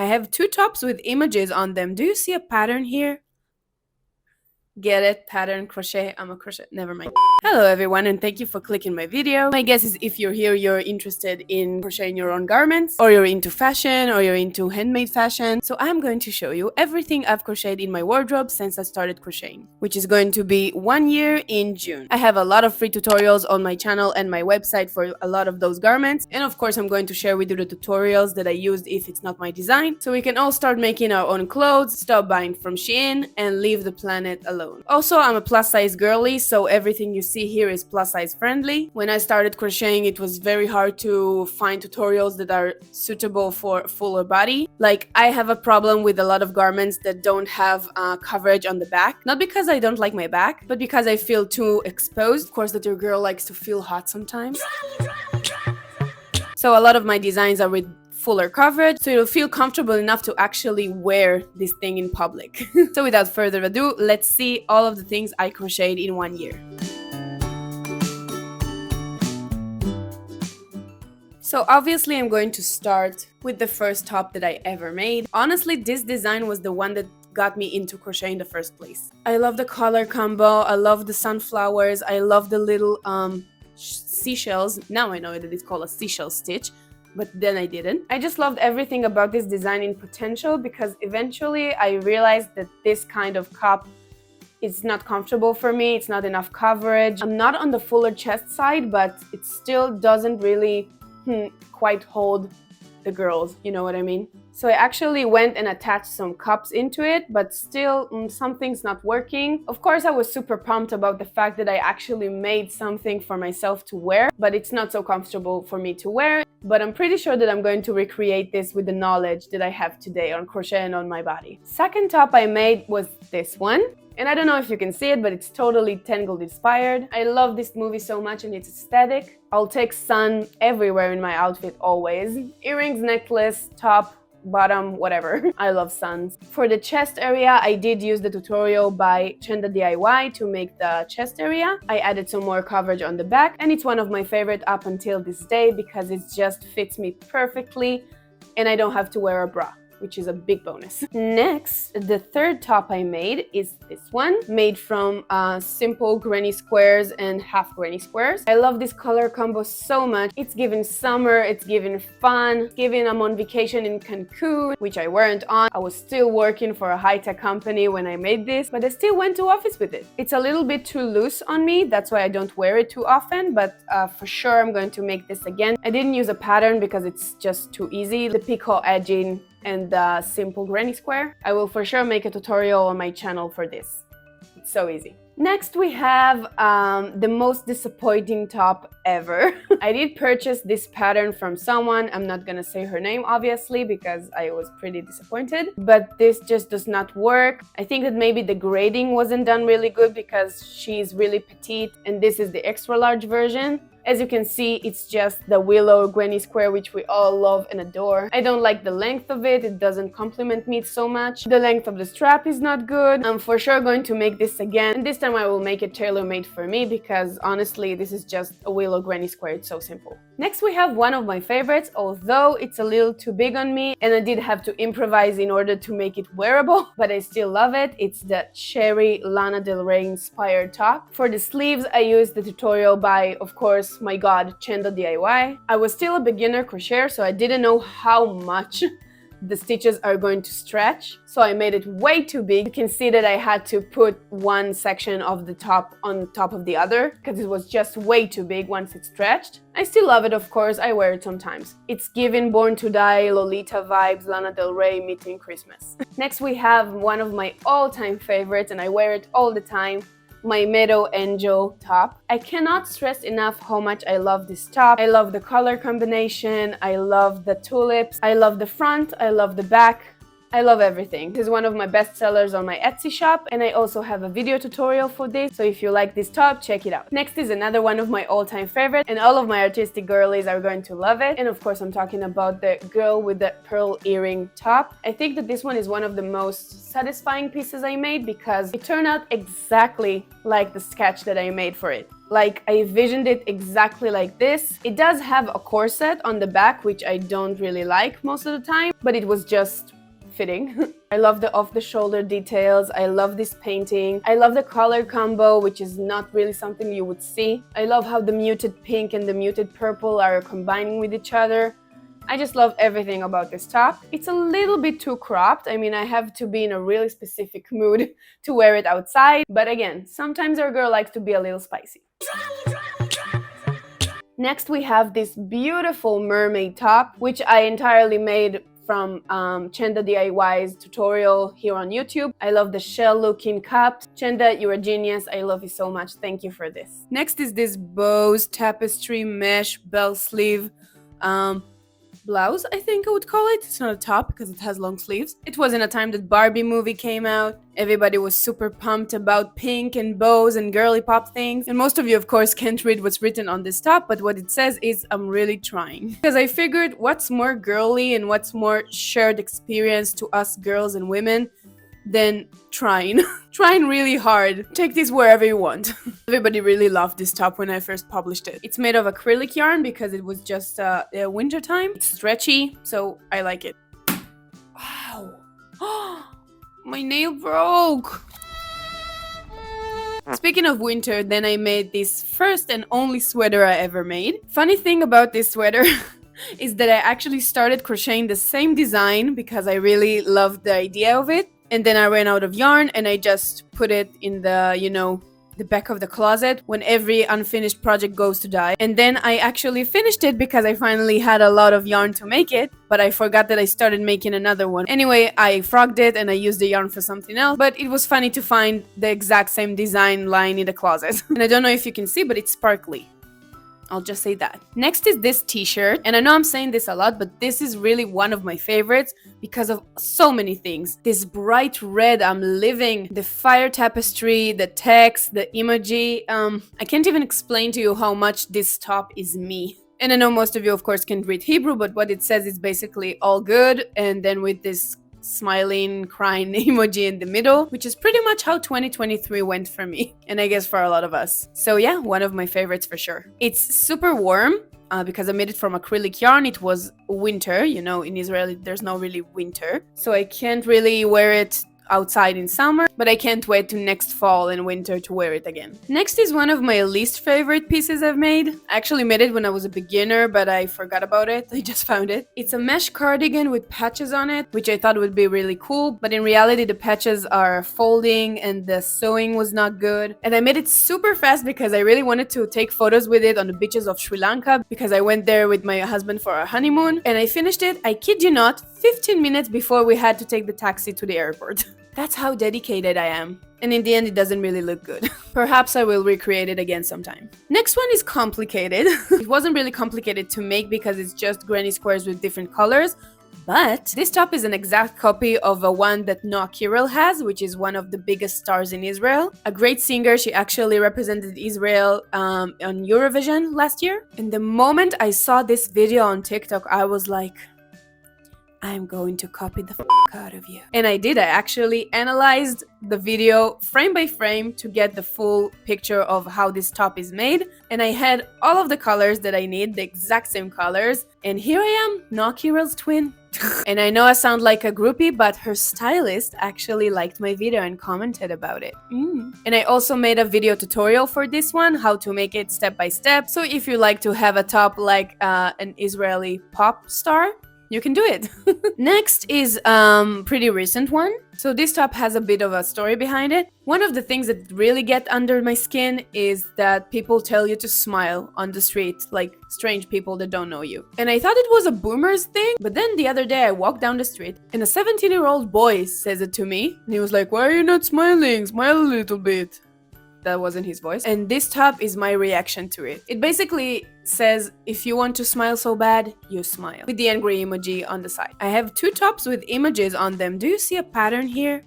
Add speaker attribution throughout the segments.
Speaker 1: have two tops with images on them. Do you see a pattern here? Get it? Pattern, crochet, I'm a crochet, never mind. Hello everyone, and thank you for clicking my video. My guess is if you're here, you're interested in crocheting your own garments, or you're into fashion, or you're into handmade fashion. So I'm going to show you everything I've crocheted in my wardrobe since I started crocheting, which is going to be 1 year in June. I have a lot of free tutorials on my channel and my website for a lot of those garments, and of course I'm going to share with you the tutorials that I used if it's not my design, so we can all start making our own clothes, stop buying from Shein, and leave the planet alone. Also, I'm a plus size girly, so everything you see here is plus size friendly. When I started crocheting, it was very hard to find tutorials that are suitable for fuller body. Like, I have a problem with a lot of garments that don't have coverage on the back. Not because I don't like my back, but because I feel too exposed. Of course, that your girl likes to feel hot sometimes. So a lot of my designs are with fuller coverage, so you'll feel comfortable enough to actually wear this thing in public. So without further ado, let's see all of the things I crocheted in 1 year. So obviously I'm going to start with the first top that I ever made. Honestly, this design was the one that got me into crochet in the first place. I love the color combo, I love the sunflowers, I love the little seashells. Now I know that it's called a seashell stitch, but then I didn't. I just loved everything about this design in potential, because eventually I realized that this kind of cup is not comfortable for me. It's not enough coverage. I'm not on the fuller chest side, but it still doesn't really quite hold the girls, you know what I mean? So I actually went and attached some cups into it, but still something's not working. Of course, I was super pumped about the fact that I actually made something for myself to wear, but it's not so comfortable for me to wear. But I'm pretty sure that I'm going to recreate this with the knowledge that I have today on crochet and on my body. Second top I made was this one. And I don't know if you can see it, but it's totally Tangled inspired. I love this movie so much and its aesthetic. I'll take sun everywhere in my outfit always. Earrings, necklace, top, bottom, whatever. I love suns. For the chest area, I did use the tutorial by Chenda DIY to make the chest area. I added some more coverage on the back, and it's one of my favorite up until this day because it just fits me perfectly and I don't have to wear a bra, which is a big bonus. Next, the third top I made is this one, made from simple granny squares and half granny squares. I love this color combo so much. It's giving summer, it's giving fun, it's giving I'm on vacation in Cancun, which I weren't on. I was still working for a high-tech company when I made this, but I still went to office with it. It's a little bit too loose on me, that's why I don't wear it too often, but for sure I'm going to make this again. I didn't use a pattern because it's just too easy. The picot edging and the simple granny square. I will for sure make a tutorial on my channel for this. It's so easy. Next we have the most disappointing top ever. I did purchase this pattern from someone. I'm not gonna say her name obviously because I was pretty disappointed, but this just does not work. I think that maybe the grading wasn't done really good because she's really petite and this is the extra large version. As you can see, it's just the willow granny square, which we all love and adore. I don't like the length of it. It doesn't complement me so much. The length of the strap is not good. I'm for sure going to make this again. And this time I will make it tailor-made for me because honestly, this is just a willow granny square. It's so simple. Next, we have one of my favorites, although it's a little too big on me and I did have to improvise in order to make it wearable, but I still love it. It's the Cherry Lana Del Rey inspired top. For the sleeves, I used the tutorial by, of course, my god, Chenda DIY. I was still a beginner crocheter, so I didn't know how much the stitches are going to stretch, so I made it way too big. You can see that I had to put one section of the top on top of the other because it was just way too big once it stretched. I still love it, of course. I wear it sometimes. It's giving Born to Die, Lolita vibes, Lana Del Rey meeting Christmas. Next we have one of my all-time favorites and I wear it all the time, my Meadow Angel top. I cannot stress enough how much I love this top. I love the color combination, I love the tulips, I love the front, I love the back. I love everything. This is one of my best sellers on my Etsy shop and I also have a video tutorial for this, so if you like this top, check it out. Next is another one of my all-time favorites and all of my artistic girlies are going to love it. And of course I'm talking about the girl with the pearl earring top. I think that this one is one of the most satisfying pieces I made because it turned out exactly like the sketch that I made for it. Like, I envisioned it exactly like this. It does have a corset on the back, which I don't really like most of the time, but it was just fitting. I love the off-the-shoulder details. I love this painting. I love the color combo, which is not really something you would see. I love how the muted pink and the muted purple are combining with each other. I just love everything about this top. It's a little bit too cropped. I mean, I have to be in a really specific mood to wear it outside. But again, sometimes our girl likes to be a little spicy. Next, we have this beautiful mermaid top, which I entirely made from Chenda DIY's tutorial here on YouTube. I love the shell-looking cups. Chenda, you're a genius. I love you so much. Thank you for this. Next is this bows tapestry mesh bell sleeve blouse, I think I would call it. It's not a top because it has long sleeves. It was in a time that Barbie movie came out. Everybody was super pumped about pink and bows and girly pop things. And most of you, of course, can't read what's written on this top, but what it says is, I'm really trying. Because I figured what's more girly and what's more shared experience to us girls and women than trying. Trying really hard. Take this wherever you want. Everybody really loved this top when I first published it. It's made of acrylic yarn because it was just winter time. It's stretchy, so I like it. Wow. My nail broke. Speaking of winter, then I made this first and only sweater I ever made. Funny thing about this sweater is that I actually started crocheting the same design because I really loved the idea of it. And then I ran out of yarn and I just put it in the, you know, the back of the closet when every unfinished project goes to die. And then I actually finished it because I finally had a lot of yarn to make it, but I forgot that I started making another one. Anyway, I frogged it and I used the yarn for something else, but it was funny to find the exact same design lying in the closet. And I don't know if you can see, but it's sparkly. I'll just say that. Next is this t-shirt, and I know I'm saying this a lot, but this is really one of my favorites because of so many things. This bright red, I'm living, the fire tapestry, the text, the emoji. I can't even explain to you how much this top is me. And I know most of you, of course, can't read Hebrew, but what it says is basically all good, and then with this smiling, crying emoji in the middle, which is pretty much how 2023 went for me, and I guess for a lot of us. So yeah, one of my favorites for sure. It's super warm because I made it from acrylic yarn. It was winter, you know, in Israel there's no really winter, so I can't really wear it outside in summer, but I can't wait to next fall and winter to wear it again. Next is one of my least favorite pieces I've made. I actually made it when I was a beginner, but I forgot about it. I just found it. It's a mesh cardigan with patches on it, which I thought would be really cool, but in reality the patches are folding and the sewing was not good. And I made it super fast because I really wanted to take photos with it on the beaches of Sri Lanka because I went there with my husband for our honeymoon, and I finished it, I kid you not, 15 minutes before we had to take the taxi to the airport. That's how dedicated I am. And in the end, it doesn't really look good. Perhaps I will recreate it again sometime. Next one is complicated. It wasn't really complicated to make because it's just granny squares with different colors. But this top is an exact copy of a one that Noah Kirel has, which is one of the biggest stars in Israel. A great singer, she actually represented Israel on Eurovision last year. And the moment I saw this video on TikTok, I was like, I'm going to copy the out of you. And I did. I actually analyzed the video frame by frame to get the full picture of how this top is made. And I had all of the colors that I need, the exact same colors. And here I am, Noah Kirel's twin. And I know I sound like a groupie, but her stylist actually liked my video and commented about it. And I also made a video tutorial for this one, how to make it step by step. So if you like to have a top like an Israeli pop star, you can do it. Next is pretty recent one. So this top has a bit of a story behind it. One of the things that really get under my skin is that people tell you to smile on the street, like strange people that don't know you. And I thought it was a boomer's thing, but then the other day I walked down the street and a 17-year-old boy says it to me. And he was like, "Why are you not smiling? Smile a little bit." That wasn't his voice. And this top is my reaction to it. It basically says, if you want to smile so bad, you smile. With the angry emoji on the side. I have two tops with images on them. Do you see a pattern here?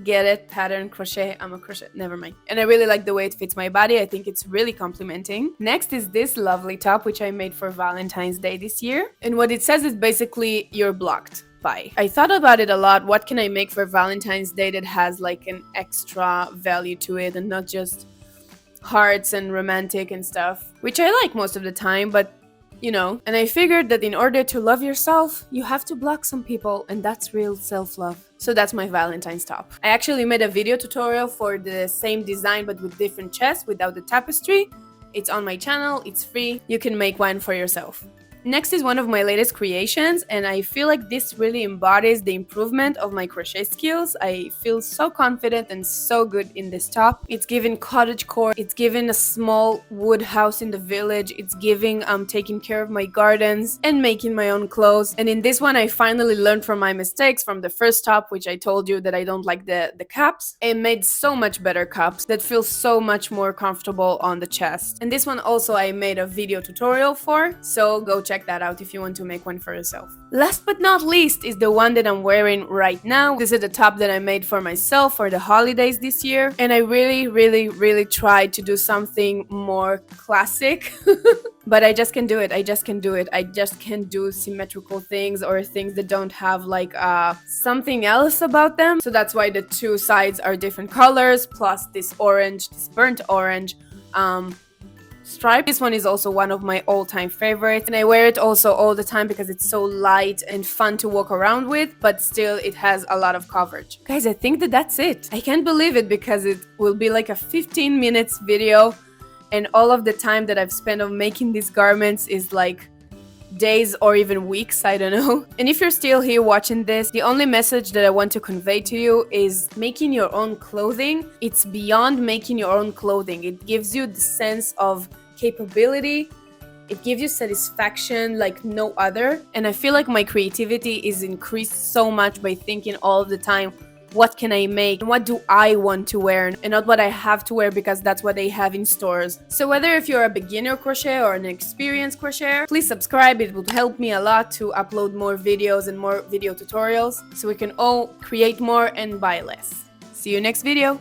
Speaker 1: Get it? Pattern, crochet. I'm a crochet. Never mind. And I really like the way it fits my body. I think it's really complimenting. Next is this lovely top, which I made for Valentine's Day this year. And what it says is basically, you're blocked. I thought about it a lot. What can I make for Valentine's Day that has like an extra value to it and not just hearts and romantic and stuff, which I like most of the time, but you know. And I figured that in order to love yourself, you have to block some people, and that's real self-love. So that's my Valentine's top. I actually made a video tutorial for the same design but with different chests without the tapestry. It's on my channel, it's free, you can make one for yourself. Next is one of my latest creations, and I feel like this really embodies the improvement of my crochet skills. I feel so confident and so good in this top. It's giving cottagecore, it's giving a small wood house in the village, it's giving taking care of my gardens and making my own clothes. And in this one, I finally learned from my mistakes from the first top, which I told you that I don't like the caps, and made so much better cups that feel so much more comfortable on the chest. And this one also I made a video tutorial for, so go check that out if you want to make one for yourself. Last but not least is the one that I'm wearing right now. This is the top that I made for myself for the holidays this year, and I really tried to do something more classic. But I just can't do it. I just can't do symmetrical things or things that don't have like something else about them. So that's why the two sides are different colors, plus this orange, this burnt orange stripe. This one is also one of my all-time favorites, and I wear it also all the time because it's so light and fun to walk around with, but still it has a lot of coverage. Guys, I think that that's it. I can't believe it because it will be like a 15 minutes video, and all of the time that I've spent on making these garments is like days or even weeks, I don't know. And if you're still here watching this, the only message that I want to convey to you is making your own clothing. It's beyond making your own clothing. It gives you the sense of capability. It gives you satisfaction like no other. And I feel like my creativity is increased so much by thinking all the time, what can I make and what do I want to wear, and not what I have to wear because that's what they have in stores. So whether if you're a beginner crocheter or an experienced crocheter, please subscribe. It would help me a lot to upload more videos and more video tutorials so we can all create more and buy less. See you next video.